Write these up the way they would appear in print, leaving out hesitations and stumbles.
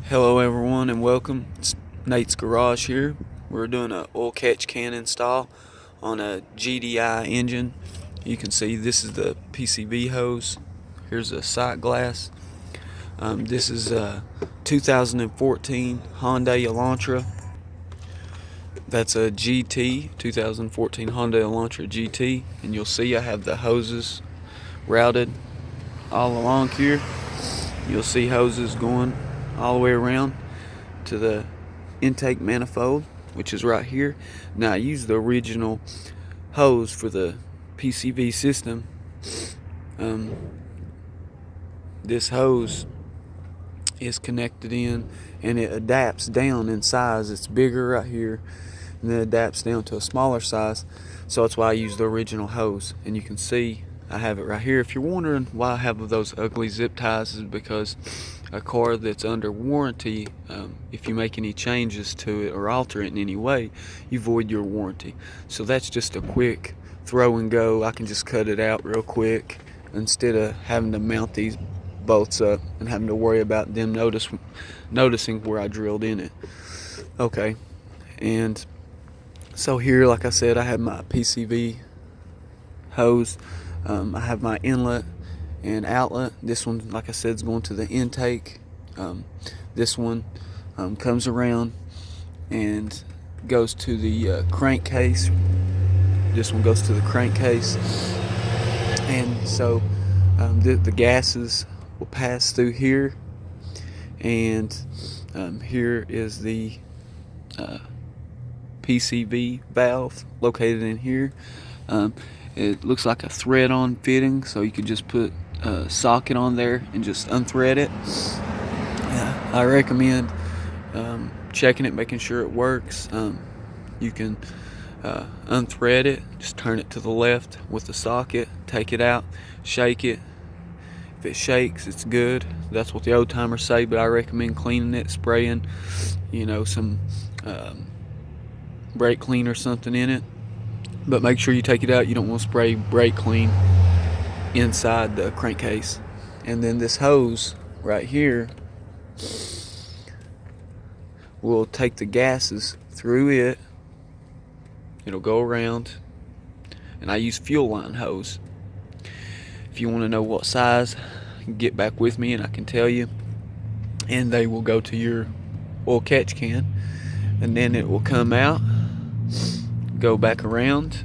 Hello everyone and welcome. It's Nate's Garage here. We're doing an oil catch can install on a GDI engine. You can see this is the PCV hose. Here's a sight glass. This is a 2014 Hyundai Elantra. That's a GT, 2014 Hyundai Elantra GT. And you'll see I have the hoses routed all along here. You'll see hoses going all the way around to the intake manifold, which is right here. Now I use the original hose for the PCV system. This hose is connected in and it adapts down in size. It's bigger right here and then adapts down to a smaller size, so that's why I use the original hose. And you can see I have it right here. If you're wondering why I have those ugly zip ties, is because a car that's under warranty, if you make any changes to it or alter it in any way, you void your warranty. So that's just a quick throw and go. I can just cut it out real quick instead of having to mount these bolts up and having to worry about them noticing where I drilled in it. Okay, and so here, like I said, I have my PCV hose. I have my inlet and outlet. This one, like I said, is going to the intake. This one comes around and goes to the crankcase. This one goes to the crankcase, and so the gases will pass through here, and here is the PCV valve located in here. It looks like a thread-on fitting, so you could just put a socket on there and just unthread it. I recommend checking it, making sure it works. You can unthread it, just turn it to the left with the socket, take it out, shake it. If it shakes, it's good. That's what the old timers say, but I recommend cleaning it, spraying, some brake clean or something in it. But make sure you take it out. You don't want to spray brake clean inside the crankcase. And then this hose right here will take the gases through it. It'll go around, and I use fuel line hose. If you want to know what size, get back with me and I can tell you. And they will go to your oil catch can, and then it will come out, go back around,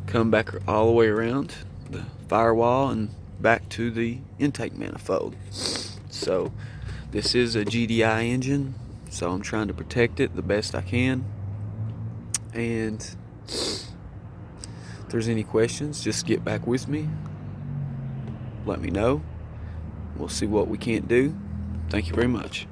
come back all the way around the firewall and back to the intake manifold. So this is a GDI engine, so I'm trying to protect it the best I can. And if there's any questions, just get back with me, let me know. We'll see what we can't do. Thank you very much.